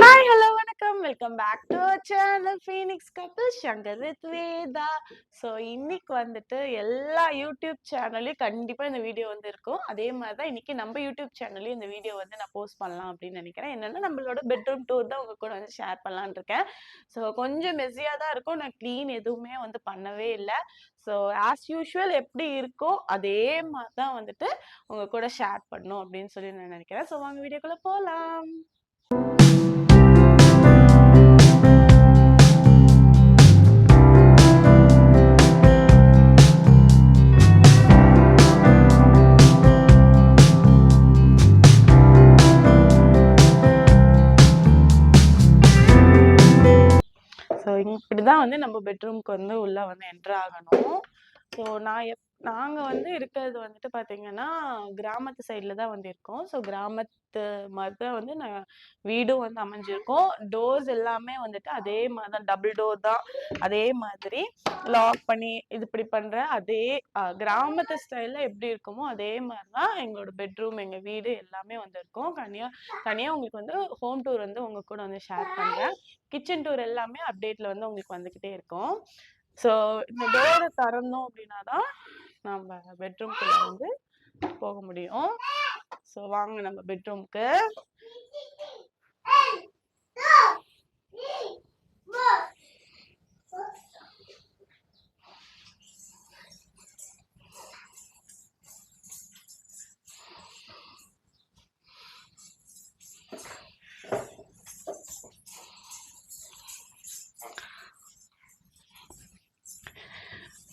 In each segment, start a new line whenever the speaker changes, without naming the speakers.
Hi hello வணக்கம் welcome back to our channel phoenix couple Shankar with Veda. So இன்னைக்கு வந்துட்டு எல்லா யூடியூப் சேனல்லையும் கண்டிப்பாக இந்த வீடியோ வந்து இருக்கும். அதே மாதிரி தான் இன்னைக்கு நம்ம யூடியூப் சேனல்லையும் இந்த வீடியோ வந்து நான் போஸ்ட் பண்ணலாம் அப்படின்னு நினைக்கிறேன். என்னன்னா நம்மளோட பெட்ரூம் டூர் தான் உங்க கூட வந்து ஷேர் பண்ணலான்னு இருக்கேன். ஸோ கொஞ்சம் மெஸ்ஸியாக தான் இருக்கும். நான் க்ளீன் எதுவுமே வந்து பண்ணவே இல்லை. ஸோ ஆஸ் யூஷுவல் எப்படி இருக்கோ அதே மாதிரி தான் வந்துட்டு உங்க கூட ஷேர் பண்ணணும் அப்படின்னு சொல்லி நான் நினைக்கிறேன். ஸோ வாங்க வீடியோக்குள்ள போகலாம். ஸோ இப்படிதான் வந்து நம்ம பெட்ரூம்க்கு வந்து உள்ள வந்து என்டர் ஆகணும். ஸோ நாங்க வந்து இருக்கிறது வந்துட்டு பாத்தீங்கன்னா கிராமத்து சைட்ல தான் வந்து இருக்கோம். ஸோ கிராமத்து மாதிரி தான் வந்து வீடும் வந்து அமைஞ்சிருக்கும். டோர்ஸ் எல்லாமே வந்துட்டு அதே மாதிரி தான், டபுள் டோர் தான். அதே மாதிரி லாக் பண்ணி இது இப்படி பண்ற அதே கிராமத்து ஸ்டைல்ல எப்படி இருக்குமோ அதே மாதிரி தான் எங்களோட பெட்ரூம், எங்க வீடு எல்லாமே வந்து இருக்கும். தனியா உங்களுக்கு வந்து ஹோம் டூர் வந்து உங்க கூட வந்து ஷேர் பண்றேன். கிச்சன் டூர் எல்லாமே அப்டேட்ல வந்து உங்களுக்கு வந்துகிட்டே இருக்கும். ஸோ இந்த டோரை திறந்தோம் அப்படின்னா தான் நம்ம பெட்ரூம்குள்ள வந்து போக முடியும். ஸோ வாங்க நம்ம பெட்ரூம்க்கு.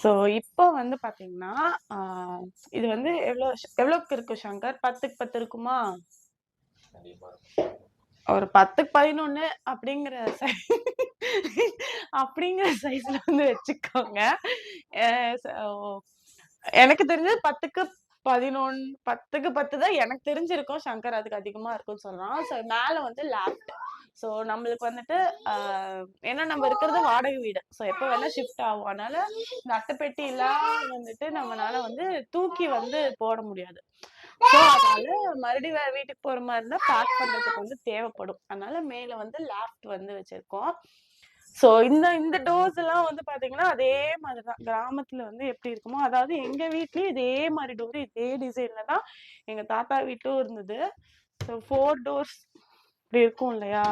ஸோ இப்போ வந்து பாத்தீங்கன்னா இது வந்து எவ்வளோக்கு இருக்கும் சங்கர்? 10க்கு 10 இருக்குமா? ஒரு 10க்கு 11 அப்படிங்கிற அப்படிங்கிற சைஸ்ல வந்து வச்சுக்கோங்க. எனக்கு தெரிஞ்சது 10க்கு 11, 10க்கு 10 தான் எனக்கு தெரிஞ்சிருக்கும். சங்கர் அதுக்கு அதிகமா இருக்கும்னு சொல்றான். ஸோ மேல வந்து லேப்ட். ஸோ நம்மளுக்கு வந்துட்டு ஏன்னா நம்ம இருக்கிறது வாடகை வீடு. ஸோ எப்போ வேணா ஷிஃப்ட் ஆகும். அதனால இந்த அட்டைப்பெட்டி எல்லாம் வந்துட்டு நம்மளால வந்து தூக்கி வந்து போட முடியாது. ஸோ அதனால மறுபடியும் வேற வீட்டுக்கு போற மாதிரி இருந்தா பேக் பண்றதுக்கு வந்து தேவைப்படும். அதனால மேல வந்து லேப்ட் வந்து வச்சிருக்கோம். ஸோ இந்த டோர்ஸ் எல்லாம் வந்து பாத்தீங்கன்னா அதே மாதிரிதான் கிராமத்துல வந்து எப்படி இருக்குமோ, அதாவது எங்க வீட்லயும் இதே மாதிரி டோர் இதே டிசைன்ல தான் எங்க தாத்தா வீட்டும் இருந்தது. ஸோ 4 டோர்ஸ் இப்படி இருக்கும் இல்லையா?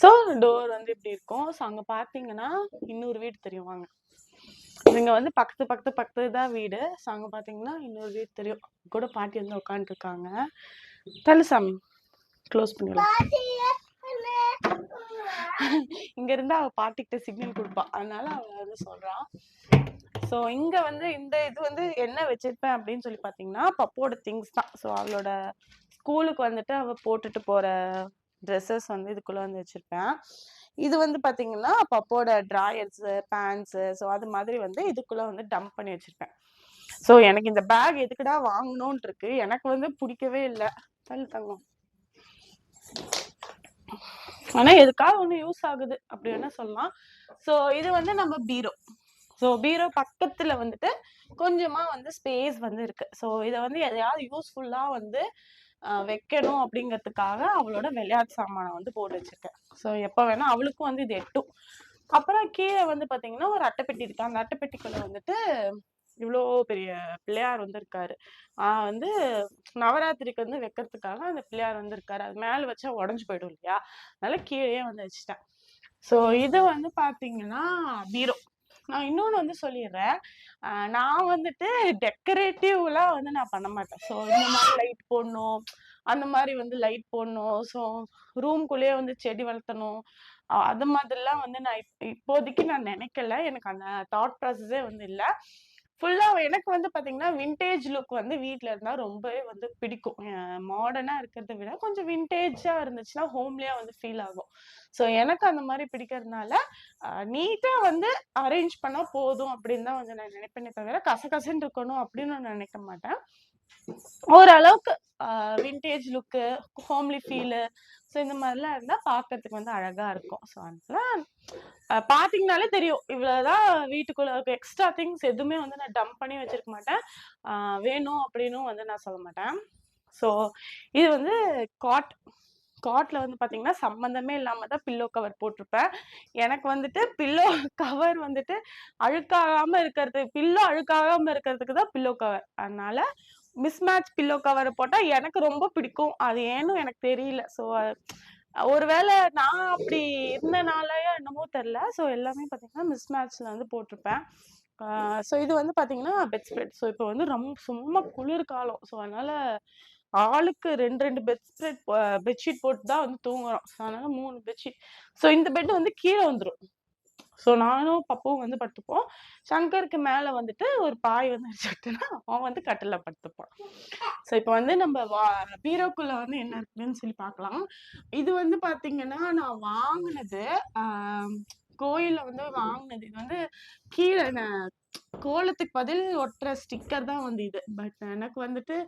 ஸோ டோர் வந்து இப்படி இருக்கும். ஸோ அங்க பாத்தீங்கன்னா இன்னொரு வீடு தெரியும் வாங்க. இவங்க வந்து பக்கத்து தான் வீடு. ஸோ அங்க பாத்தீங்கன்னா இன்னொரு வீடு தெரியும். கூட பாட்டி வந்து உட்காந்துட்டு இருக்காங்க. தலுசாமி க்ளோஸ் பண்ணிடலாம். இங்க இருந்தா அவ பாட்டிக்கிட்ட சிக்னல் கொடுப்பா. அதனால அவ வந்து சொல்றான். ஸோ இங்க வந்து இந்த இது வந்து என்ன வச்சிருப்பேன் அப்படின்னு சொல்லி பாத்தீங்கன்னா பப்போட திங்ஸ் தான். ஸோ அவளோட ஸ்கூலுக்கு வந்துட்டு அவ போட்டுட்டு போற ட்ரெஸ்ஸஸ் வந்து இதுக்குள்ள வந்து வச்சிருப்பேன். இது வந்து பாத்தீங்கன்னா பப்போட டிராயர்ஸ், பேண்ட்ஸ், ஸோ அது மாதிரி வந்து இதுக்குள்ள வந்து டம்ப் பண்ணி வச்சிருப்பேன். ஸோ எனக்கு இந்த பேக் எதுக்குடா வாங்கணும்னு இருக்கு. எனக்கு வந்து பிடிக்கவே இல்லை. தங்கம் ஆனா எதுக்காக ஒண்ணு யூஸ் ஆகுது அப்படி வேணா சொல்லலாம். ஸோ இது வந்து நம்ம பீரோ. ஸோ பீரோ பக்கத்துல வந்துட்டு கொஞ்சமா வந்து ஸ்பேஸ் வந்து இருக்கு. ஸோ இதை வந்து எதையாவது யூஸ்ஃபுல்லா வந்து வைக்கணும் அப்படிங்கிறதுக்காக அவளோட விளையாட்டு சாமானை வந்து போட்டு வச்சிருக்கேன். ஸோ எப்ப வேணா அவளுக்கும் வந்து இது எட்டும். அப்புறம் கீழே வந்து பாத்தீங்கன்னா ஒரு அட்டைப்பெட்டி இருக்கு. அந்த அட்டைப்பெட்டிக்குள்ள வந்துட்டு இவ்வளோ பெரிய பிள்ளையார் வந்து இருக்காரு. வந்து நவராத்திரிக்கு வந்து வைக்கிறதுக்காக அந்த பிள்ளையார் வந்து இருக்காரு. அது மேல வச்சா உடஞ்சு போயிடும் இல்லையா? அதனால கீழே வந்து வச்சுட்டேன். ஸோ இது வந்து பாத்தீங்கன்னா பீரோ. நான் இன்னொன்னு வந்து சொல்லிடுறேன். நான் வந்துட்டு டெக்கரேட்டிவ்லாம் வந்து நான் பண்ண மாட்டேன். ஸோ இந்த மாதிரி லைட் போடணும், அந்த மாதிரி வந்து லைட் போடணும். ஸோ ரூம்குள்ளேயே வந்து செடி வளர்த்தணும். அது மாதிரிலாம் வந்து நான் இப்போதைக்கு நான் நினைக்கல. எனக்கு அந்த தாட் ப்ராசஸே வந்து இல்லை. ஃபுல்லா எனக்கு வந்து பாத்தீங்கன்னா விண்டேஜ் லுக் வந்து வீட்ல இருந்தா ரொம்பவே வந்து பிடிக்கும். மாடர்னா இருக்கிறத விட கொஞ்சம் விண்டேஜா இருந்துச்சுன்னா ஹோம்லியா வந்து ஃபீல் ஆகும். ஸோ எனக்கு அந்த மாதிரி பிடிக்கிறதுனால நீட்டா வந்து அரேஞ்ச் பண்ணா போதும் அப்படின்னு தான் வந்து நான் நினைப்பேனே தவிர கசகசன்னு இருக்கணும் அப்படின்னு நான் நினைக்க மாட்டேன். ஓரளவுக்கு விண்டேஜ் லுக்கு, ஹோம்லி ஃபீலு, ஸோ இந்த மாதிரிலாம் இருந்தா பார்க்கறதுக்கு வந்து அழகா இருக்கும். ஸோ அதனால பாத்தீங்கன்னாலே தெரியும். இவ்வளவுதான் வீட்டுக்குள்ள இருக்க எக்ஸ்ட்ரா திங்ஸ் எதுவுமே வந்து நான் டம்ப் பண்ணி வச்சிருக்க மாட்டேன். வேணும் அப்படின்னும் வந்து நான் சொல்ல மாட்டேன். ஸோ இது வந்து காட் காட்ல வந்து பாத்தீங்கன்னா சம்பந்தமே இல்லாம தான் பில்லோ கவர் போட்டிருப்பேன். எனக்கு வந்துட்டு பில்லோ கவர் வந்துட்டு அழுக்காகாம இருக்கிறது, பில்லோ அழுக்காகாம இருக்கிறதுக்கு தான் பில்லோ கவர். அதனால மிஸ்மேட்ச் பில்லோ கவர் போட்டா எனக்கு ரொம்ப பிடிக்கும். அது ஏன்னு எனக்கு தெரியல. ஸோ ஒருவேளை நான் அப்படி இருந்தனாலயோ என்னமோ தெரியல. ஸோ எல்லாமே பாத்தீங்கன்னா மிஸ்மேட்ச்ல வந்து போட்டிருப்பேன். ஸோ இது வந்து பாத்தீங்கன்னா பெட் ஸ்ப்ரெட். ஸோ இப்போ வந்து சும்மா குளிர் காலம். ஸோ அதனால ஆளுக்கு 2 பெட்ஷீட் போட்டு தான் வந்து தூங்குறோம். அதனால 3 பெட்ஷீட். ஸோ இந்த பெட் வந்து கீழே வந்துரும். ஸோ நானும் பப்புவும் வந்து படுத்துப்போம். சங்கருக்கு மேல வந்துட்டு ஒரு பாய் வந்து வச்சுக்கிட்டேன்னா அவன் வந்து கட்டில்ல படுத்துப்பான். ஸோ இப்போ வந்து நம்ம பீரோக்குள்ள வந்து என்ன இருக்குன்னு சொல்லி பார்க்கலாம். இது வந்து பாத்தீங்கன்னா நான் வாங்கினது கோயில்ல வந்து வாங்கினது. இது வந்து கீழே கோலத்துக்கு பதில் ஒட்டுற ஸ்டிக்கர் தான் வந்து இது. பட் எனக்கு வந்துட்டு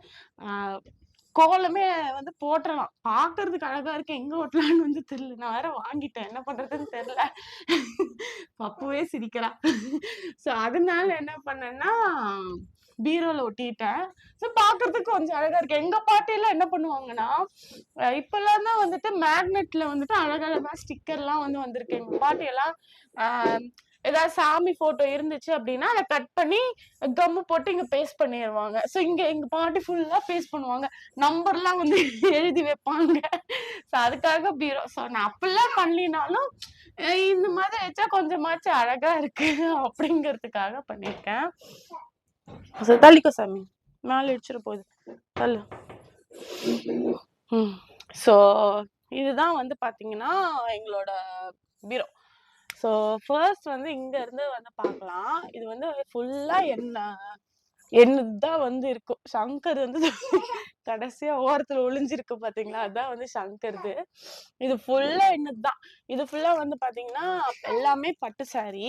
கோலமே வந்து போட்டுறலாம். பாக்குறதுக்கு அழகா இருக்கு. எங்க ஒட்டலான்னு வந்து தெரியல. நான் வேற வாங்கிட்டேன். என்ன பண்றதுன்னு தெரியல. பப்புவே சிரிக்கிறா. ஸோ அதனால என்ன பண்ணேன்னா பீரோல ஒட்டிட்டேன். ஸோ பாக்குறதுக்கு கொஞ்சம் அழகா இருக்கு. எங்க பாட்டியெல்லாம் என்ன பண்ணுவாங்கன்னா இப்பெல்லாம் தான் வந்துட்டு மேக்னெட்ல வந்துட்டு அழகழகா ஸ்டிக்கர்லாம் வந்து வந்திருக்கு. எங்க பாட்டியெல்லாம் ஏதாவது சாமி போட்டோ இருந்துச்சு அப்படின்னா அதை கட் பண்ணி கம்மு போட்டு இங்க பேஸ்ட் பண்ணிடுவாங்க. ஸோ இங்க எங்க பாட்டி ஃபுல்லா பேஸ்ட் பண்ணுவாங்க. நம்பர்லாம் வந்து எழுதி வைப்பாங்க. ஸோ அதுக்காக பீரோ. ஸோ நான் அப்படிலாம் பண்ணலினாலும் இந்த மாதிரி வச்சா கொஞ்சமாச்சும் அழகா இருக்கு அப்படிங்கிறதுக்காக பண்ணிருக்கேன். ஸோ தள்ளிக்கோ சாமி, மேலே இடிச்சிட போகுது, தள்ளு. ஸோ இதுதான் வந்து பாத்தீங்கன்னா எங்களோட பீரோ. ஸோ ஃபர்ஸ்ட் வந்து இங்க இருந்து வந்து பார்க்கலாம். இது வந்து ஃபுல்லா என்னதான் வந்து இருக்கும். சங்கர் வந்து கடைசியா ஓரத்துல ஒளிஞ்சிருக்கு பாத்தீங்களா, அதான் வந்து சங்கர்து. இது ஃபுல்லா என்னதுதான். இது ஃபுல்லா வந்து பாத்தீங்கன்னா எல்லாமே பட்டு சாரி.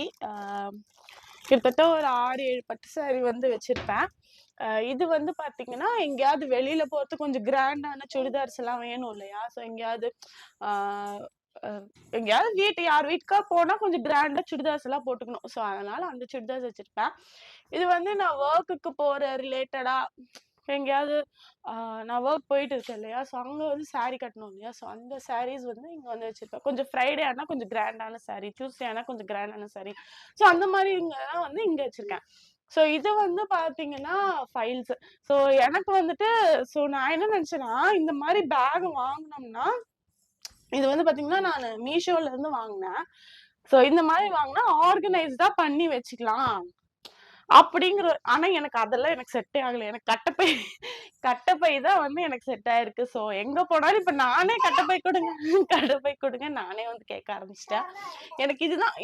கிட்டத்தட்ட ஒரு 6-7 பட்டு சாரி வந்து வச்சிருப்பேன். இது வந்து பாத்தீங்கன்னா எங்கேயாவது வெளியில போறது கொஞ்சம் கிராண்டான சுடிதார்ஸ் எல்லாம் வேணும் இல்லையா. ஸோ எங்கேயாவது யார் வீட்டுக்கா போனா கொஞ்சம் கிராண்டா சுடிதார்ஸ் எல்லாம் போட்டுக்கணும். ஸோ அதனால அந்த சுடிதார்ஸ் வச்சிருப்பேன். இது வந்து நான் ஒர்க்குக்கு போற ரிலேட்டடா எங்கேயாவது நான் ஒர்க் போயிட்டு இருக்கேன் இல்லையா. ஸோ அங்க வந்து சாரி கட்டணும் இல்லையா. ஸோ அந்த சாரீஸ் வந்து இங்க வந்து வச்சிருப்பேன். கொஞ்சம் ஃப்ரைடே ஆனா கொஞ்சம் கிராண்டான சாரி, டியூஸ்டே ஆனா கொஞ்சம் கிராண்டான சாரி. ஸோ அந்த மாதிரி இங்கதான் வந்து இங்க வச்சிருக்கேன். ஸோ இது வந்து பாத்தீங்கன்னா ஃபைல்ஸ். ஸோ எனக்கு வந்துட்டு நான் என்ன நினைச்சேன்னா இந்த மாதிரி பேக் வாங்கினோம்னா இது வந்து பாத்தீங்கன்னா நான் மீஷோல இருந்து வாங்கினேன். ஸோ இந்த மாதிரி வாங்கினா ஆர்கனைஸ்டா பண்ணி வச்சுக்கலாம் அப்படிங்கிற. ஆனா எனக்கு அதெல்லாம் எனக்கு செட்டே ஆகல. எனக்கு கட்டப்பை தான் வந்து எனக்கு செட் ஆயிருக்கு. ஸோ எங்க போனாலும் இப்ப நானே கட்டப்பை கொடுங்க நானே வந்து கேட்க ஆரம்பிச்சிட்டேன்.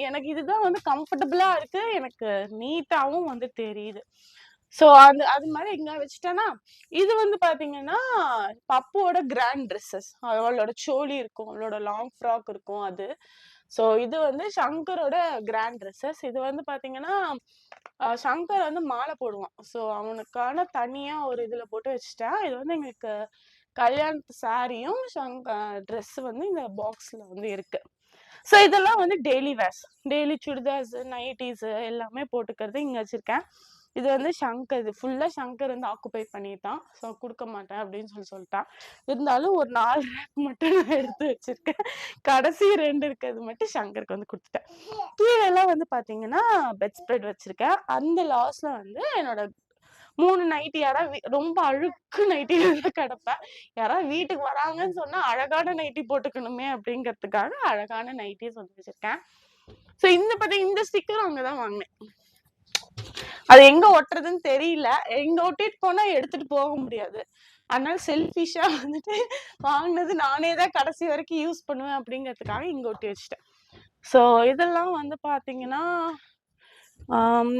எனக்கு இதுதான் வந்து கம்ஃபர்டபுளா இருக்கு. எனக்கு நீட்டாவும் வந்து தெரியுது. ஸோ அது மாதிரி இங்க வச்சுட்டேன்னா இது வந்து பாத்தீங்கன்னா பப்புவோட கிராண்ட் ட்ரெஸ்ஸஸ். அவளோட சோலி இருக்கும், அவளோட லாங் ஃப்ராக் இருக்கும் அது. ஸோ இது வந்து சங்கரோட கிராண்ட் ட்ரெஸ்ஸஸ். இது வந்து பாத்தீங்கன்னா சங்கர் வந்து மாலை போடுவான். ஸோ அவனுக்கான தனியா ஒரு இதுல போட்டு வச்சுட்டேன். இது வந்து எங்களுக்கு கல்யாணத்து சாரியும் ட்ரெஸ் வந்து இந்த பாக்ஸ்ல வந்து இருக்கு. ஸோ இதெல்லாம் வந்து daily wears, daily chudidars, nighties எல்லாமே போட்டுக்கிறது இங்க வச்சிருக்கேன். இது வந்து சங்கர், இது ஃபுல்லா சங்கர் வந்து ஆக்குபை பண்ணிட்டான். ஸோ கொடுக்க மாட்டேன் அப்படின்னு சொல்லிட்டான். இருந்தாலும் ஒரு 4 ரேக் மட்டும் நான் எடுத்து வச்சிருக்கேன். கடைசி 2 இருக்கிறது மட்டும் சங்கருக்கு வந்து கொடுத்துட்டேன். கீழெல்லாம் வந்து பாத்தீங்கன்னா பெட் ஸ்ப்ரெட் வச்சிருக்கேன். அந்த லாஸ்ட்ல வந்து என்னோட 3 நைட்டி, யாராவது ரொம்ப அழுக்கு நைட்டி கிடப்பேன். யாராவது வீட்டுக்கு வராங்கன்னு சொன்னா அழகான நைட்டி போட்டுக்கணுமே அப்படிங்கிறதுக்காக அழகான நைட்டிஸ் வந்து வச்சிருக்கேன். ஸோ இந்த ஸ்டிக்கர் அங்கதான் வாங்கினேன். அது எங்க ஒட்டுறதுன்னு தெரியல. எங்க ஒட்டிட்டு போனா எடுத்துட்டு போக முடியாது. அதனால செல்ஃபிஷா வந்துட்டு வாங்கினது நானே தான் கடைசி வரைக்கும் யூஸ் பண்ணுவேன் அப்படிங்கிறதுக்காக இங்க ஒட்டி வச்சுட்டேன். ஸோ இதெல்லாம் வந்து பாத்தீங்கன்னா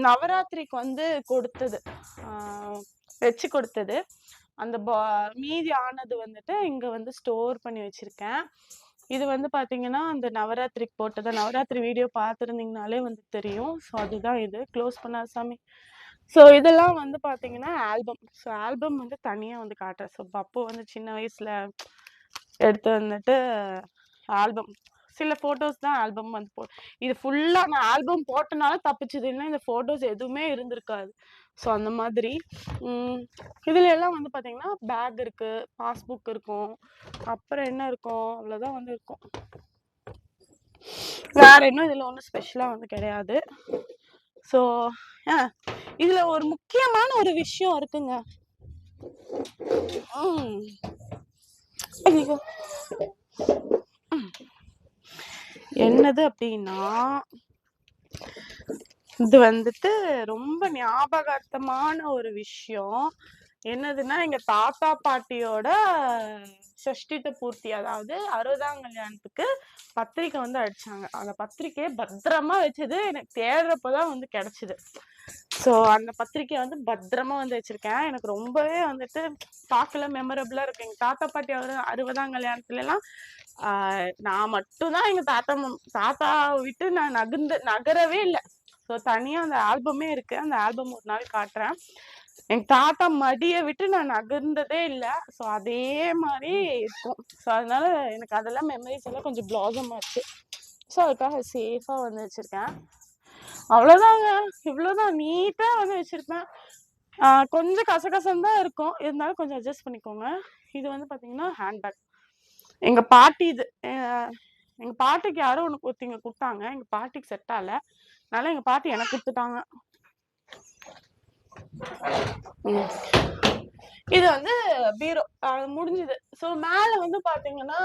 நவராத்திரிக்கு வந்து கொடுத்தது, வச்சு கொடுத்தது. அந்த மீதி ஆனது வந்துட்டு இங்க வந்து ஸ்டோர் பண்ணி வச்சிருக்கேன். இது வந்து பாத்தீங்கன்னா அந்த நவராத்திரிக்கு போட்டது. நவராத்திரி வீடியோ பார்த்துருந்தீங்கனாலே வந்து தெரியும். ஸோ அதுதான் இது. க்ளோஸ் பண்ணா சாமி. ஸோ இதெல்லாம் வந்து பாத்தீங்கன்னா ஆல்பம். ஸோ ஆல்பம் வந்து தனியா வந்து காட்டுறேன். ஸோ பப்பு வந்து சின்ன வயசுல எடுத்து வந்துட்டு ஆல்பம். சில போட்டோஸ் தான் ஆல்பம் வந்து இது ஃபுல்லா நான் ஆல்பம் போட்டனால தப்பிச்சது, இல்லைன்னா இந்த போட்டோஸ் எதுவுமே இருந்திருக்காது. ஸோ அந்த மாதிரி இதுல எல்லாம் வந்து பாத்தீங்கன்னா பேக் இருக்கு, பாஸ்புக் இருக்கும், அப்புறம் என்ன இருக்கும், அவ்வளவுதான் வந்து இருக்கும். வேற இன்னும் இதுல ஒன்றும் ஸ்பெஷலா வந்து கிடையாது. ஸோ இதுல ஒரு முக்கியமான ஒரு விஷயம் இருக்குங்க. என்னது அப்படின்னா, இது வந்துட்டு ரொம்ப ஞாபகார்த்தமான ஒரு விஷயம். என்னதுன்னா, எங்க தாத்தா பாட்டியோட சஷ்டித்த பூர்த்தி, அதாவது 60ஆம் கல்யாணத்துக்கு பத்திரிக்கை வந்து அடிச்சாங்க. அந்த பத்திரிக்கையை பத்திரமா வச்சது எனக்கு தேடுறப்பதான் வந்து கிடைச்சது. ஸோ அந்த பத்திரிக்கையை வந்து பத்திரமா வந்து வச்சிருக்கேன். எனக்கு ரொம்பவே வந்துட்டு பார்க்கல மெமரபிளா இருக்கு. எங்க தாத்தா பாட்டியோட 60ஆம் கல்யாணத்துல எல்லாம் நான் மட்டும்தான் எங்க தாத்தா விட்டு நான் நகரவே இல்லை. ஸோ தனியா அந்த ஆல்பமே இருக்கு. அந்த ஆல்பம் ஒரு நாள் காட்டுறேன். எங்க தாத்தா மடியை விட்டு நான் நகர்ந்ததே இல்லை. ஸோ அதே மாதிரி இருக்கும். ஸோ அதனால எனக்கு அதெல்லாம் மெமரிஸ் எல்லாம் கொஞ்சம் பிளாசம் ஆச்சு. ஸோ அதுக்காக சேஃபா வந்து வச்சிருக்கேன். அவ்வளவுதாங்க, இவ்வளவுதான். நீட்டா வந்து வச்சிருப்பேன். கொஞ்சம் கசகசம் தான் இருக்கும், இருந்தாலும் கொஞ்சம் அட்ஜஸ்ட் பண்ணிக்கோங்க. இது வந்து பாத்தீங்கன்னா ஹேண்ட்பேக். எங்க பாட்டி இது எங்க பாட்டிக்கு யாரோ ஒருத்தங்க கொடுத்தாங்க. எங்க பாட்டிக்கு செட் ஆகல, அதனால எங்க பாட்டி எனக்கு கொடுத்துட்டாங்க. இது வந்து பீரோ முடிஞ்சது. ஸோ மேல வந்து பாத்தீங்கன்னா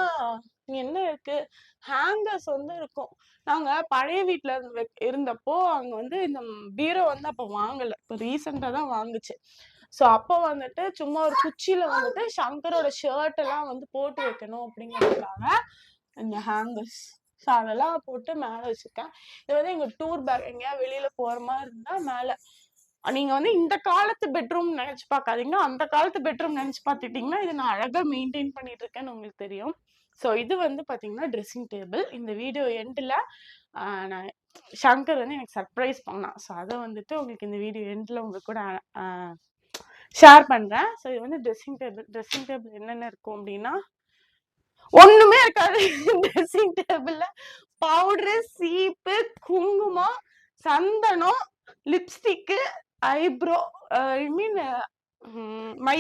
என்ன இருக்கு, ஹேங்கர்ஸ் வந்து இருக்கும். நாங்க பழைய வீட்டுல இருந்தப்போ அங்க வந்து இந்த பீரோ வந்து அப்ப வாங்கல, இப்போ ரீசெண்டா தான் வாங்குச்சு. ஸோ அப்போ வந்துட்டு சும்மா ஒரு குச்சியில வந்துட்டு சங்கரோட ஷர்ட் எல்லாம் வந்து போட்டு வைக்கணும் அப்படிங்கிறதுக்காக இந்த ஹேங்கர்ஸ், ஸோ அதெல்லாம் போட்டு மேல வச்சிருக்கேன். இது வந்து எங்க டூர் பேக், எங்கேயா வெளியில போற மாதிரி இருந்தா மேல. நீங்க வந்து இந்த காலத்து பெட்ரூம் நினைச்சு பார்க்காதீங்க, அந்த காலத்து பெட்ரூம் நினைச்சு பார்த்துட்டீங்கன்னா இது நான் அழகா மெயின்டைன் பண்ணிட்டு இருக்கேன்னு உங்களுக்கு தெரியும். ஸோ இது வந்து பாத்தீங்கன்னா ட்ரெஸ்ஸிங் டேபிள். இந்த வீடியோ எண்ட்ல நான் சங்கர் வந்து எனக்கு சர்ப்ரைஸ் பண்ணான். ஸோ அதை வந்துட்டு உங்களுக்கு இந்த வீடியோ எண்ட்ல உங்களுக்கு கூட ஷேர் பண்றேன். ஸோ இது வந்து ட்ரெஸ்ஸிங் டேபிள். ட்ரெஸ்ஸிங் டேபிள் என்னென்ன இருக்கும் அப்படின்னா ஒண்ணுமே இருக்காது. ட்ரெஸ்ஸிங் டேபிள்ல பவுடரு, சீப்பு, குங்குமம், சந்தனம், lipstick, eyebrow, I mean my,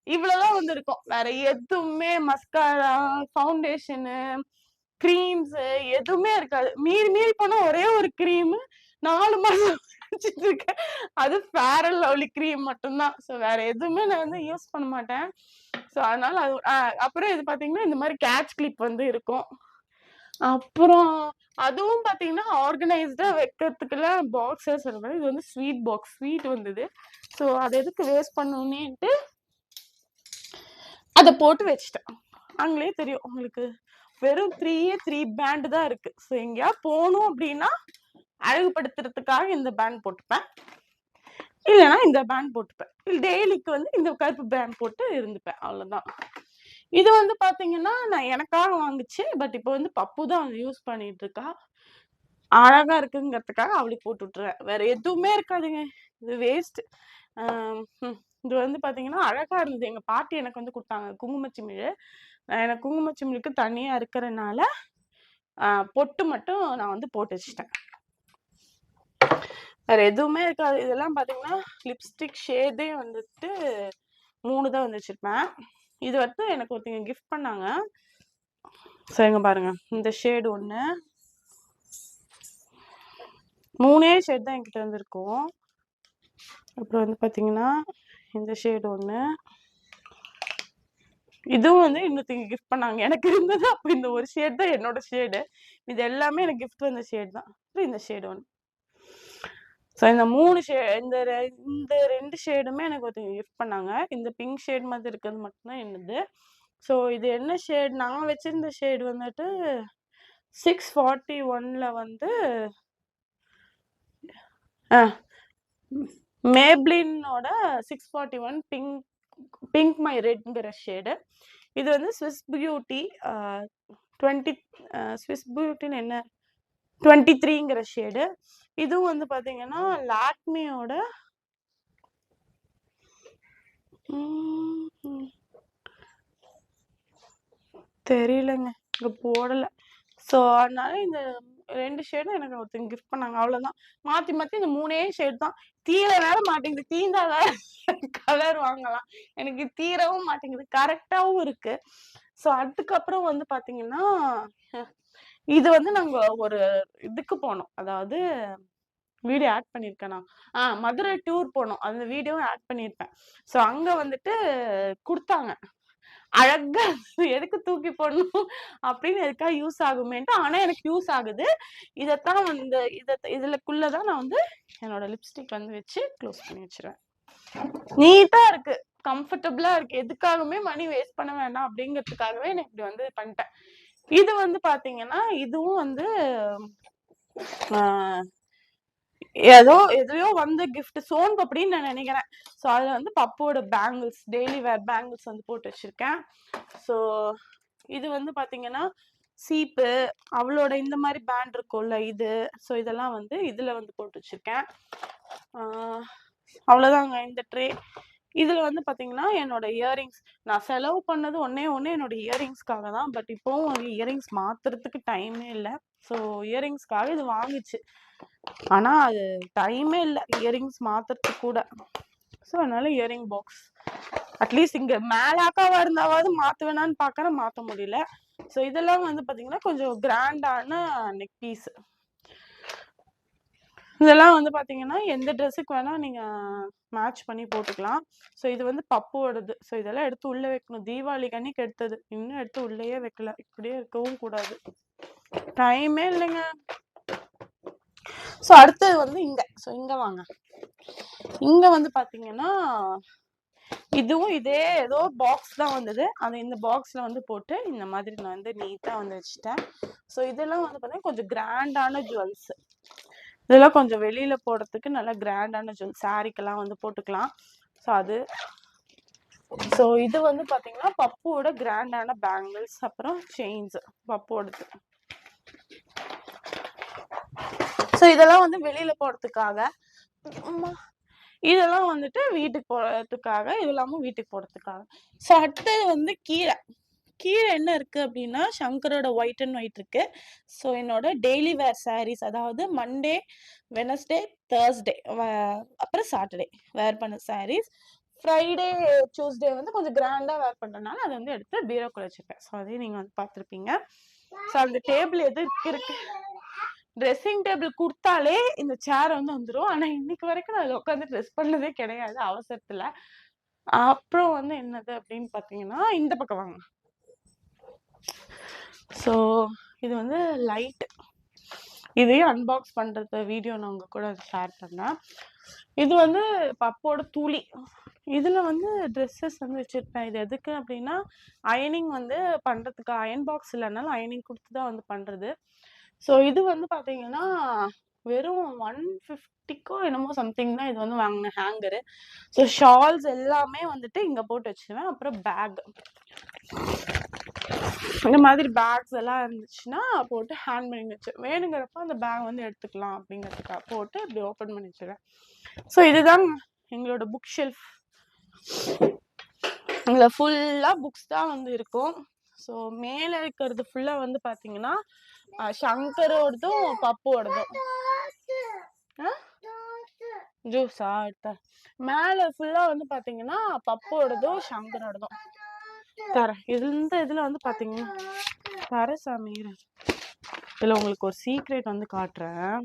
இவ்வளவுதான் வந்து இருக்கும். வேற எதுவுமே மஸ்காரா, ஃபவுண்டேஷனு, கிரீம்ஸ் எதுவுமே இருக்காது. மீறி போனா ஒரே ஒரு கிரீம் 4 மாசம் வச்சுட்டு இருக்கேன், அது ஃபேர் அண்ட் லவ்லி கிரீம் மட்டும்தான். ஸோ வேற எதுவுமே நான் வந்து யூஸ் பண்ண மாட்டேன். ஸோ அதனால அது அப்புறம் இது பாத்தீங்கன்னா இந்த மாதிரி கேட்ச் கிளிப் வந்து இருக்கும். அப்புறம் அதுவும் பாத்தீங்கன்னா ஆர்கனைஸ்டா வைக்கிறதுக்குள்ள பாக்ஸஸ் இருக்கு. இது வந்து ஸ்வீட் பாக்ஸ், ஸ்வீட் வந்தது. ஸோ அதை எதுக்கு வேஸ்ட் பண்ணணும்னுட்டு அதை போட்டு வச்சுட்டேன். அங்களே தெரியும் உங்களுக்கு, வெறும் 3 பேண்ட் தான் இருக்கு. ஸோ எங்கேயா போகணும் அப்படின்னா அழகுபடுத்துறதுக்காக இந்த பேண்ட் போட்டுப்பேன், இல்லைன்னா இந்த பேண்ட் போட்டுப்பேன். டெய்லிக்கு வந்து இந்த கருப்பு பேண்ட் போட்டு இருந்துப்பேன், அவ்வளவுதான். இது வந்து பாத்தீங்கன்னா நான் எனக்காக வாங்குச்சு. பட் இப்போ வந்து பப்பு தான் யூஸ் பண்ணிட்டு இருக்கா. அழகா இருக்குங்கிறதுக்காக அவளுக்கு போட்டு விட்டுருவேன். வேற எதுவுமே இருக்காதுங்க, இது வேஸ்ட். இது வந்து பாத்தீங்கன்னா அழகா இருந்தது. எங்க பாட்டி எனக்கு வந்து கொடுத்தாங்க குங்குமச்சிமிழ். எனக்கு குங்குமச்சிமிழுக்கு தனியா இருக்கிறதுனால பொட்டு மட்டும் நான் வந்து போட்டு வச்சுட்டேன். வேற எதுவுமே இருக்காது. இதெல்லாம் பாத்தீங்கன்னா லிப்ஸ்டிக் ஷேடே வந்துட்டு 3 தான் வந்து வச்சிருப்பேன். இது வந்து எனக்கு ஒருத்தங்க கிஃப்ட் பண்ணாங்க. சரிங்க பாருங்க, இந்த ஷேடு ஒண்ணு, 3 ஷேட் தான் என்கிட்ட வந்து இருக்கும். அப்புறம் வந்து பாத்தீங்கன்னா இந்த ஷேடு ஒண்ணு, இதுவும் வந்து இன்னொருத்தங்க கிஃப்ட் பண்ணாங்க. எனக்கு இருந்தது அப்போ இந்த ஒரு ஷேட் தான் என்னோட ஷேடு, இது எல்லாமே எனக்கு கிஃப்ட் வந்த ஷேட் தான். இந்த ஷேடு ஒன்று. ஸோ இந்த 3 இந்த 2 ஷேடுமே எனக்கு ஒருத்தங்க கிஃப்ட் பண்ணாங்க. இந்த பிங்க் ஷேட் மாதிரி இருக்கிறது மட்டும்தான் என்னது. ஸோ இது என்ன ஷேட், நான் வச்சிருந்த ஷேடு வந்துட்டு 641ல வந்து மேப்ளினோட 641 பிங்க் மை ரெட்ங்கிற ஷேடு. இது வந்து ஸ்விஸ் பியூட்டி 20 ஸ்விஸ் பியூட்டின்னு என்ன 23ங்கிற ஷேடு. இதுவும் வந்து பாத்தீங்கன்னா லாக்மியோட தெரியலங்க, இங்க போடல. ஸோ அதனால இந்த 2 ஷேடும் எனக்கு ஒருத்தங்க கிஃப்ட் பண்ணாங்க. அவ்வளவுதான். மாத்தி மாத்தி இந்த 3 ஷேட் தான். தீர வேற மாட்டேங்குது. தீந்தா வேற கலர் வாங்கலாம். எனக்கு தீரவும் மாட்டேங்குது. கரெக்டாவும் இருக்கு. ஸோ அதுக்கப்புறம் வந்து பாத்தீங்கன்னா, இது வந்து நாங்க ஒரு இதுக்கு போனோம். அதாவது வீடியோ ஆட் பண்ணியிருக்கேனா? மதுரை டூர் போனோம். அந்த வீடியோவும் ஆட் பண்ணியிருப்பேன். ஸோ அங்க வந்துட்டு குடுத்தாங்க. அழகா எதுக்கு தூக்கி போடணும் அப்படின்னு எதுக்கா யூஸ் ஆகுமேன்ட்டு. ஆனா எனக்கு யூஸ் ஆகுது. இதத்தான் வந்து இதுலக்குள்ளதான் நான் வந்து என்னோட லிப்ஸ்டிக் வந்து வச்சு க்ளோஸ் பண்ணி வச்சிருவேன். நீட்டா இருக்கு. கம்ஃபர்டபுளா இருக்கு. எதுக்காகவுமே மணி வேஸ்ட் பண்ண வேண்டாம் அப்படிங்கிறதுக்காகவே நான் இப்படி வந்து பண்ணிட்டேன். இது வந்து பாத்தீங்கன்னா, இதுவும் வந்து எதையோ வந்து கிஃப்ட் சோன் அப்படின்னு நான் நினைக்கிறேன். ஸோ அதுல வந்து பப்போட பேங்கிள்ஸ், டெய்லி வேர் பேங்கிள்ஸ் வந்து போட்டு வச்சிருக்கேன். ஸோ இது வந்து பாத்தீங்கன்னா சீப்பு, அவளோட இந்த மாதிரி பேண்ட் இருக்கும்ல இது. ஸோ இதெல்லாம் வந்து இதுல வந்து போட்டு வச்சிருக்கேன். அவ்வளவுதாங்க இந்த ட்ரே. இதுல வந்து பாத்தீங்கன்னா என்னோட இயரிங்ஸ். நான் செலவு பண்ணது ஒன்னே என்னோட இயரிங்ஸ்க்காக தான். பட் இப்போவும் வந்து இயரிங்ஸ் மாத்துறதுக்கு டைமே இல்லை. ஸோ இயரிங்ஸ்க்காக இது வாங்குச்சு. ஆனா அது டைமே இல்லை இயரிங்ஸ் மாத்துறதுக்கு கூட. ஸோ அதனால இயரிங் பாக்ஸ் அட்லீஸ்ட் இங்க மேலாக்காவா இருந்தாவது மாத்துவேனான்னு பாக்குறேன், மாத்த முடியல. ஸோ இதெல்லாம் வந்து பாத்தீங்கன்னா கொஞ்சம் கிராண்டான நெக் பீஸ். இதெல்லாம் வந்து பாத்தீங்கன்னா எந்த ட்ரெஸ்ஸுக்கு வேணா நீங்க மேட்ச் பண்ணி போட்டுக்கலாம். ஸோ இது வந்து பப்புவோடது. ஸோ இதெல்லாம் எடுத்து உள்ள வைக்கணும். தீபாவளிக்கு அன்னைக்கு எடுத்தது. இன்னும் எடுத்து உள்ளேயே வைக்கல. இப்படியே இருக்கவும் கூடாது. டைமே இல்லைங்க. ஸோ அடுத்தது வந்து இங்க. ஸோ இங்க வாங்க. இங்க வந்து பாத்தீங்கன்னா இதுவும் இதே ஏதோ பாக்ஸ் தான் வந்தது. அது இந்த பாக்ஸ்ல வந்து போட்டு இந்த மாதிரி நான் வந்து நீட்டா வந்து வச்சுட்டேன். ஸோ இதெல்லாம் வந்து பாத்தீங்கன்னா கொஞ்சம் கிராண்டான ஜுவல்ஸ். இதெல்லாம் கொஞ்சம் வெளியில போடுறதுக்கு நல்லா கிராண்டான ஜுவல். சாரிக்கெல்லாம் வந்து போட்டுக்கலாம். ஸோ அது. ஸோ இது வந்து பாத்தீங்கன்னா பப்புவோட கிராண்டான பேங்கிள்ஸ், அப்புறம் செயின்ஸ் பப்புவோடது. ஸோ இதெல்லாம் வந்து வெளியில போடுறதுக்காக. இதெல்லாம் வந்துட்டு வீட்டுக்கு போடுறதுக்காக. இது இல்லாம வீட்டுக்கு போடுறதுக்காக. ஸோ அடுத்தது வந்து கீழே என்ன இருக்கு அப்படின்னா சங்கரோட ஒயிட் அண்ட் ஒயிட் இருக்கு. ஸோ என்னோட டெய்லி வேர் சாரீஸ், அதாவது மண்டே, வெனஸ்டே, தேர்ஸ்டே, அப்புறம் சாட்டர்டே வேர் பண்ண சாரீஸ். ஃப்ரைடே, டியூஸ்டே வந்து கொஞ்சம் கிராண்டா வேர் பண்றதுனால அதை வந்து எடுத்து பீரோக்குள்ள வச்சிருப்பேன். ஸோ அதையும் நீங்க வந்து பார்த்துருப்பீங்க. ஸோ அந்த டேபிள் எதுக்கு இருக்கு? ட்ரெஸ்ஸிங் டேபிள் கொடுத்தாலே இந்த சேர் வந்து வந்துடும். ஆனா இன்னைக்கு வரைக்கும் நான் அதில் உட்காந்து ட்ரெஸ் பண்ணதே கிடையாது அவசரத்துல. அப்புறம் வந்து என்னது அப்படின்னு பாத்தீங்கன்னா இந்த பக்கம் வாங்க. ஸோ இது வந்து லைட். இதையும் அன்பாக்ஸ் பண்றது வீடியோ நான் உங்க கூட ஷேர் பண்ணேன். இது வந்து பப்போட துளி. இதுல வந்து ட்ரெஸ்ஸஸ் வந்து வச்சிருப்பேன். இது எதுக்கு அப்படின்னா அயனிங் வந்து பண்றதுக்கு. அயன் பாக்ஸ் இல்லைனாலும் அயனிங் கொடுத்துதான் வந்து பண்றது. ஸோ இது வந்து பாத்தீங்கன்னா வெறும் 150க்கோ என்னமோ சம்திங் தான் இது வந்து வாங்கின ஹேங்கரு. ஸோ ஷால்ஸ் எல்லாமே வந்துட்டு இங்க போட்டு வச்சிருவேன். அப்புறம் பேக், இந்த மாதிரி பேக்ஸ் எல்லாம் இருந்துச்சுன்னா போட்டு ஹேண்ட் பண்ணி வச்சு வேணுங்கிறப்ப அந்த பேக் வந்து எடுத்துக்கலாம் அப்படிங்கிறதுக்காக போட்டு இப்படி ஓப்பன் பண்ணி வச்சிருவேன். ஸோ இதுதான் எங்களோட புக் ஷெல்ஃப். இதுல ஃபுல்லா புக்ஸ் தான் வந்து இருக்கும். ஸோ மேல இருக்கிறது ஃபுல்லா வந்து பாத்தீங்கன்னா சங்கரோடதும் பப்புவோடதும். ஜூஸா எடுத்த மேல ஃபுல்லா வந்து பாத்தீங்கன்னா பப்புவோடதும் சங்கரோடதும் தரேன். இதுல வந்து பாத்தீங்கன்னா தர சாமி. இதுல உங்களுக்கு ஒரு சீக்ரெட் வந்து காட்டுறேன்.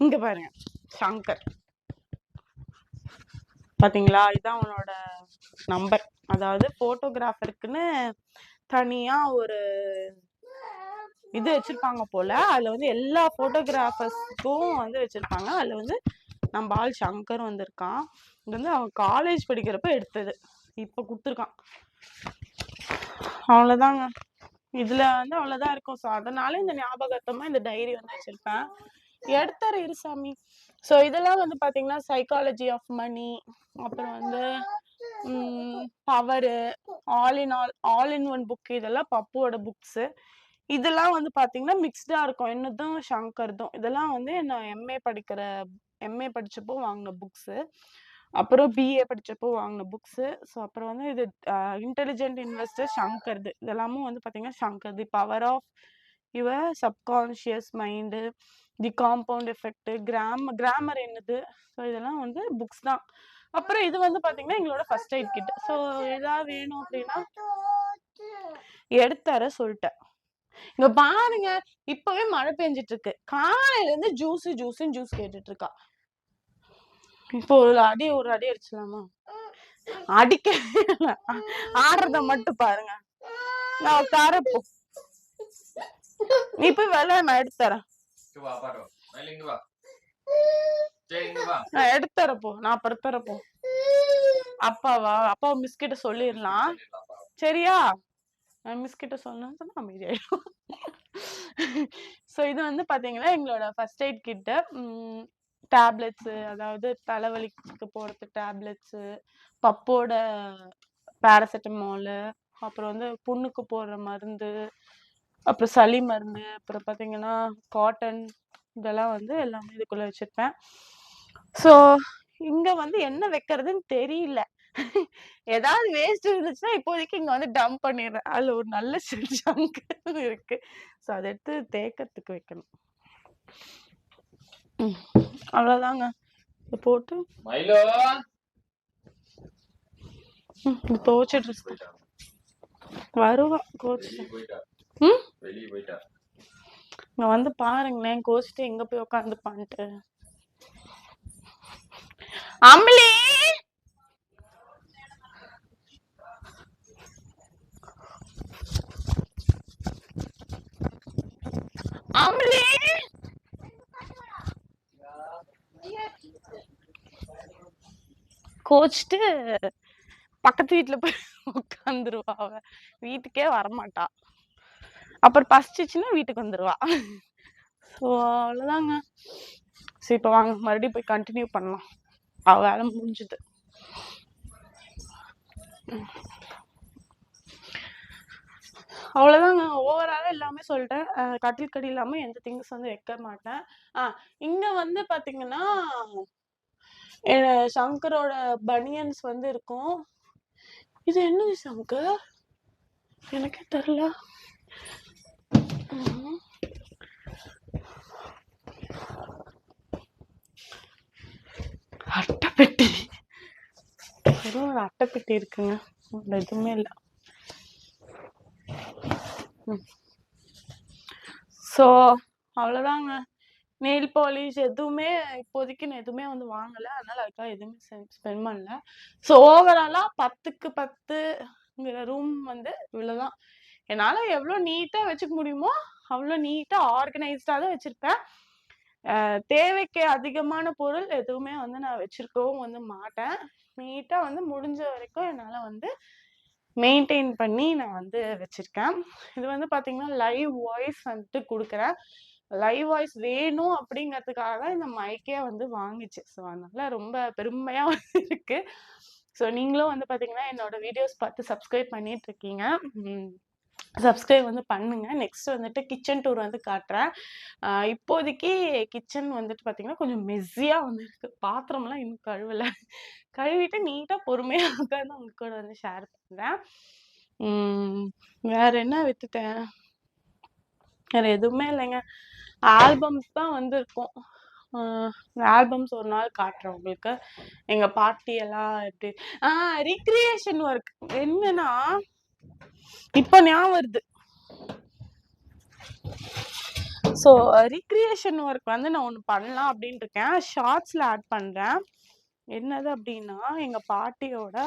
இங்க பாருங்க சங்கர் பாத்தீங்களா? இதுதான் அவனோட நம்பர். அதாவது போட்டோகிராஃபருக்குன்னு தனியா ஒரு இது வச்சிருப்பாங்க போல. அதுல வந்து எல்லா போட்டோகிராஃபர்ஸ்க்கும் வந்து வச்சிருப்பாங்க. அதுல வந்து நம்ம ஆள் சங்கர் வந்திருக்கான். இது வந்து அவன் காலேஜ் படிக்கிறப்ப எடுத்தது. இப்ப குடுத்துருக்கான். அவ்வளவுதாங்க. இதுல வந்து அவ்வளவுதான் இருக்கும். ஸோ அதனால இந்த ஞாபகத்தமா இந்த டைரி வந்து வச்சிருப்பேன். எடுத்தாரு இருசாமி. ஸோ இதெல்லாம் வந்து பாத்தீங்கன்னா சைக்காலஜி ஆஃப் மணி, அப்புறம் வந்து power, all in one book. இதெல்லாம் பப்புவோட புக்ஸ். இதெல்லாம் வந்து பாத்தீங்கன்னா மிக்ஸ்டா இருக்கும். என்னதும் சங்கர்தும். இதெல்லாம் வந்து நான் எம்ஏ படிச்சப்போ வாங்கின புக்ஸ். அப்புறம் பிஏ படிச்சப்போ வாங்கின புக்ஸு. ஸோ அப்புறம் வந்து இது இன்டெலிஜென்ட் இன்வெஸ்டர் ஷங்கர்து. இதெல்லாமும் வந்து பார்த்தீங்கன்னா Shankar the power of your subconscious mind, the compound effect, grammar என்னது. ஸோ இதெல்லாம் வந்து புக்ஸ் தான். அப்புறம் இது வந்து பார்த்தீங்கன்னா எங்களோட ஃபர்ஸ்ட் எய்ட் கிட். ஸோ ஏதாவது வேணும் அப்படின்னா எடுத்தார சொல்லிட்டேன். இங்க பாருங்க, இப்பவே மழை பெஞ்சிட்டு இருக்கு. காலையில இருந்து ஜூஸ் கேட்டுட்டு இருக்கா. இப்போ ஒரு அடி அடிச்சலாமா? அடிக்க ஆடுறத மட்டும் பாருங்க. நான் உட்காரப்போ நீ போய் வேலை நான் எடுத்து தரேன். நான் எடுத்து தரப்போ நான் அப்புறம் தரப்போ. அப்பாவா? அப்பா மிஸ் கிட்ட சொல்லிடலாம். சரியா? மிஸ் கிட்ட சொன்னா அமைதியாயிடும். ஸோ இது வந்து பாத்தீங்கன்னா எங்களோட ஃபர்ஸ்ட் எய்ட் கிட்ட டேப்லெட்ஸு, அதாவது தலைவலிக்கு போடுறது டேப்லெட்ஸு, பப்போட பேராசிட்டமாலு, அப்புறம் வந்து புண்ணுக்கு போடுற மருந்து, அப்புறம் சளி மருந்து, அப்புறம் பார்த்தீங்கன்னா காட்டன், இதெல்லாம் வந்து எல்லாமே இதுக்குள்ள வச்சிருப்பேன். ஸோ இங்க வந்து என்ன வைக்கிறதுன்னு தெரியல. ஏதாவது வேஸ்ட் இருந்துச்சுன்னா இப்போதைக்கு இங்க வந்து டம்ப் பண்ணிடுறேன். அதுல ஒரு நல்ல சங்க் இருக்கு. ஸோ அதை எடுத்து தேய்க்கிறதுக்கு வைக்கணும். அவ்வளவுதாங்க. போட்டு துவைச்ச ட்ரெஸ் வருவா கோச்சிட்டு. இங்க வந்து பாருங்களேன், கோச்சிட்டு எங்க போய் உட்காந்துப்பான்ட்டு. அம்பளி அம்பளி கோச்சிட்டு பக்கத்து வீட்டுல போய் உட்காந்துருவா. அவ வீட்டுக்கே வரமாட்டா. அப்புறம் பசிச்சுன்னா வீட்டுக்கு வந்துருவா. ஸோ அவ்வளவுதாங்க. சரி இப்ப வாங்க மறுபடியும் போய் கண்டினியூ பண்ணலாம். அவ வேலை முடிஞ்சுது. அவ்வளவுதாங்க. ஓவராலா எல்லாமே சொல்லிட்டேன். கட்டில் கடி இல்லாம எந்த திங்ஸ் வந்து வைக்க மாட்டேன். இங்க வந்து பாத்தீங்கன்னா சங்கரோட பனியன்ஸ் வந்து இருக்கும். இது என்னது சங்கர்? எனக்கே தெரியல. அட்டைப்பெட்டி. வெறும் ஒரு அட்டைப்பெட்டி இருக்குங்க, எதுவுமே இல்லை. ஸோ அவ்வளோதாங்க. நெயில் பாலிஷ் எதுவுமே இப்போதைக்கு நான் எதுவுமே வந்து வாங்கலை. அதனால அதுக்காக எதுவுமே ஸ்பெண்ட் பண்ணல. ஸோ ஓவராலா 10க்கு 10ங்கிற ரூம் வந்து இவ்வளோதான். என்னால் எவ்வளோ நீட்டாக வச்சுக்க முடியுமோ அவ்வளோ நீட்டாக ஆர்கனைஸ்டாக தான் வச்சுருப்பேன். தேவைக்கு அதிகமான பொருள் எதுவுமே வந்து நான் வச்சிருக்கவும் வந்து மாட்டேன். நீட்டாக வந்து முடிஞ்ச வரைக்கும் என்னால் வந்து மெயின்டைன் பண்ணி நான் வந்து வச்சிருக்கேன். இது வந்து பார்த்தீங்கன்னா லைவ் வாய்ஸ் வந்துட்டு கொடுக்குறேன். லைவ் வாய்ஸ் வேணும் அப்படிங்கிறதுக்காக தான் இந்த மைக்கே வந்து வாங்கிச்சு. ஸோ அதனால ரொம்ப பெருமையா இருக்கு. ஸோ நீங்களும் வந்து பார்த்தீங்கன்னா என்னோட வீடியோஸ் பார்த்து சப்ஸ்கிரைப் பண்ணிட்டு இருக்கீங்க. சப்ஸ்கிரைப் வந்து பண்ணுங்க. நெக்ஸ்ட் வந்துட்டு கிச்சன் டூர் வந்து காட்டுறேன். இப்போதைக்கு கிச்சன் வந்துட்டு பார்த்தீங்கன்னா கொஞ்சம் மெஸ்ஸியா வந்து இருக்கு. பாத்திரம்லாம் இன்னும் கழுவல. கழுவிட்டு நீட்டா பொறுமையா உட்காந்து உங்க கூட வந்து ஷேர் பண்றேன். வேற என்ன வித்துட்டேன்? வேற எதுவுமே இல்லைங்க. ஆல்பம்ஸ் தான் வந்து இருக்கும். ஆல்பம்ஸ் ஒரு நாள் காட்டுறேன் உங்களுக்கு. எங்க பாட்டி எல்லாம் எப்படி ரீக்ரியேஷன் ஒர்க் என்னன்னா இப்ப ஞாபகம் வருது. ஸோ ரீக்ரியேஷன் ஒர்க் வந்து நான் ஒன்று பண்ணலாம் அப்படின்னு இருக்கேன். ஷார்ட்ஸ்ல ஆட் பண்றேன். என்னது அப்படின்னா எங்க பாட்டியோட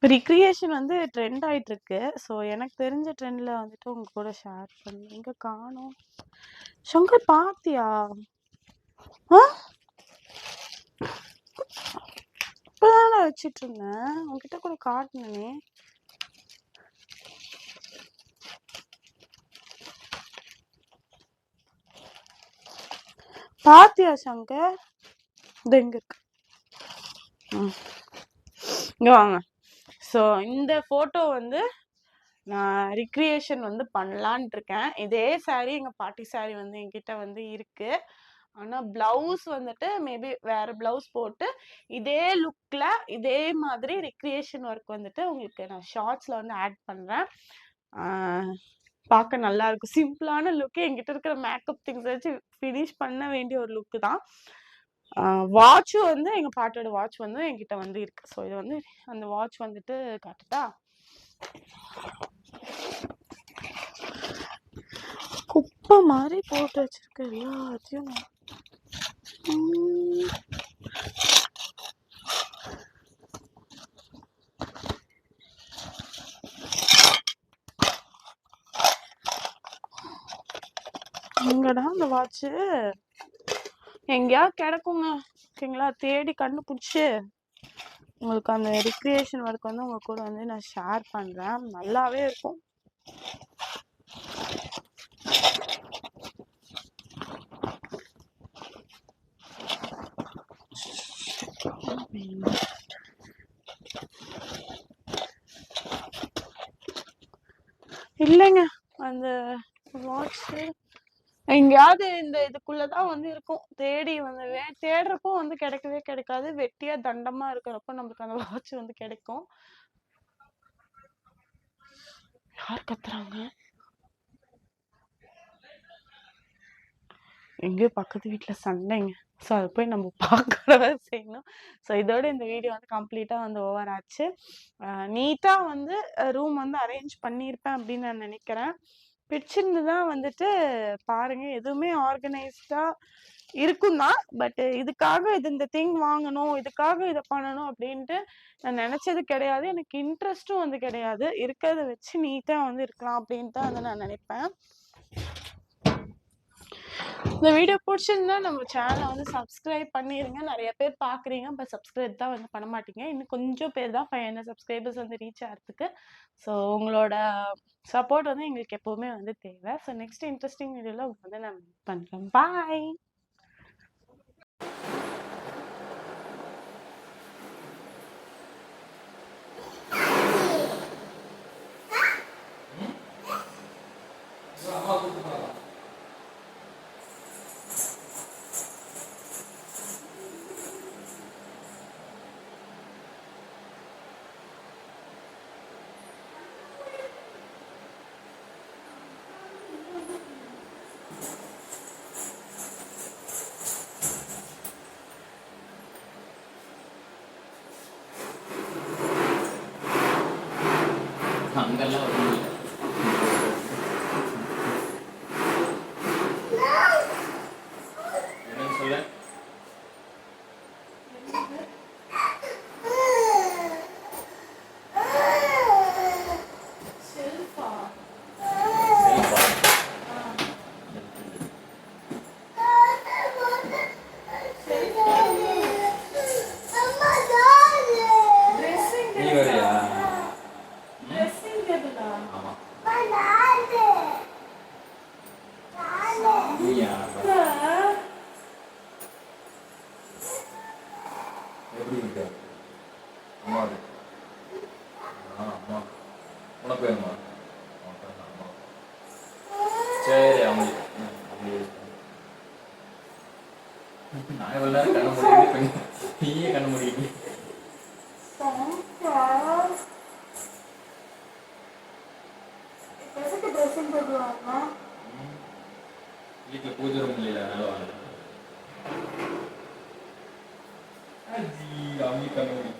ரிக்ரியேஷன் வந்து ட்ரெண்ட் ஆயிட்டு இருக்கு. ஸோ எனக்கு தெரிஞ்ச ட்ரெண்ட்ல வந்துட்டு உங்க கூட ஷேர் பண்ணி. எங்க காணோம் சங்கர், பாத்தியா? இப்பதான் வச்சிட்டு இருந்தேன், உங்ககிட்ட கூட காட்டினே. பாத்தியா சங்கர்? இது எங்க இருக்கு? இங்க வாங்க. ஸோ இந்த ஃபோட்டோ வந்து நான் ரிக்ரியேஷன் வந்து பண்ணலான்ட்டு இருக்கேன். இதே சாரீ எங்க பாட்டி சாரீ வந்து என்கிட்ட வந்து இருக்கு. ஆனா பிளவுஸ் வந்துட்டு மேபி வேற பிளவுஸ் போட்டு இதே லுக்ல இதே மாதிரி ரிக்ரியேஷன் ஒர்க் வந்துட்டு உங்களுக்கு நான் ஷார்ட்ஸ்ல வந்து ஆட் பண்றேன். பார்க்க நல்லா இருக்கும். சிம்பிளான லுக்கு என்கிட்ட இருக்கிற மேக்கப் திங்ஸ் வச்சு ஃபினிஷ் பண்ண வேண்டிய ஒரு லுக்கு தான். வாட்சும் வந்து எங்க பாட்டியோட வாட்ச் வந்து என்கிட்ட வந்து இருக்கு. ஸோ இது வந்து அந்த வாட்ச் வந்துட்டு காட்டுட்டா. குப்பை மாதிரி போட்டு வச்சிருக்க எல்லாத்தையும். எங்கடா அந்த வாட்சு? எங்கேயாவது கிடக்குங்க. ஓகேங்களா, தேடி கண்டுபிடிச்சு உங்களுக்கு அந்த ரிக்ரியேஷன் ஒர்க் வந்து உங்க கூட வந்து நான் ஷேர் பண்றேன். நல்லாவே இருக்கும். இல்லைங்க, அந்த வாட்ச் எங்கேயாவது இந்த இதுக்குள்ளதான் வந்து இருக்கும். தேடி வந்து தேடுறப்போ வந்து கிடைக்கவே கிடைக்காது. வெட்டியா தண்டமா இருக்கிறப்போ நம்மளுக்கு அந்த வாட்ச் வந்து கிடைக்கும். யார் கத்துறாங்க? எங்கேயோ பக்கத்து வீட்டுல சண்டைங்க. ஸோ அதை போய் நம்ம பார்க்கறத செய்யணும். ஸோ இதோட இந்த வீடியோ வந்து கம்ப்ளீட்டா வந்து ஓவர் ஆச்சு. நீட்டா வந்து ரூம் வந்து அரேஞ்ச் பண்ணியிருப்பேன் அப்படின்னு நான் நினைக்கிறேன். பிடிச்சிருந்துதான் வந்துட்டு பாருங்க. எதுவுமே ஆர்கனைஸ்டா இருக்கும் தான். பட் இதுக்காக இந்த திங் வாங்கணும், இதுக்காக இதை பண்ணணும் அப்படின்ட்டு நான் நினைச்சது கிடையாது. எனக்கு இன்ட்ரெஸ்டும் வந்து கிடையாது. இருக்கிறத வச்சு நீட்டா வந்து இருக்கலாம் அப்படின்ட்டு வந்து நான் நினைப்பேன். இந்த வீடியோ பிடிச்சிருந்தா நம்ம சேனலை வந்து சப்ஸ்கிரைப் பண்ணிடுங்க. நிறைய பேர் பார்க்குறீங்க, பட் சப்ஸ்கிரைப் தான் வந்து பண்ண மாட்டீங்க. இன்னும் கொஞ்சம் பேர் தான் 500 சப்ஸ்கிரைபர்ஸ் வந்து ரீச் ஆகிறதுக்கு. ஸோ உங்களோட சப்போர்ட் வந்து எங்களுக்கு எப்போவுமே வந்து தேவை. ஸோ நெக்ஸ்ட் இன்ட்ரெஸ்டிங் வீடியோவில் உங்களுக்கு வந்து நான் மீட் பண்ணுறேன். பாய்.
அங்கெல்லாம் ஒன்றும் இல்லை. என்னன்னு சொல்ல? நீ வரையா? ஆமா. நீயா? எப்படி இருக்கு? அம்மா அம்மா உனக்கு வேணுமா? சரி அம்மா நான் எவ்வளோ நேரம் கண்ண முடியுது, நீயே கண்ண முடியுது. வீட்டில் பூஜை ரூம் இல்லையா, அதனால வாங்க. அம்மி கண்ண முடியும்.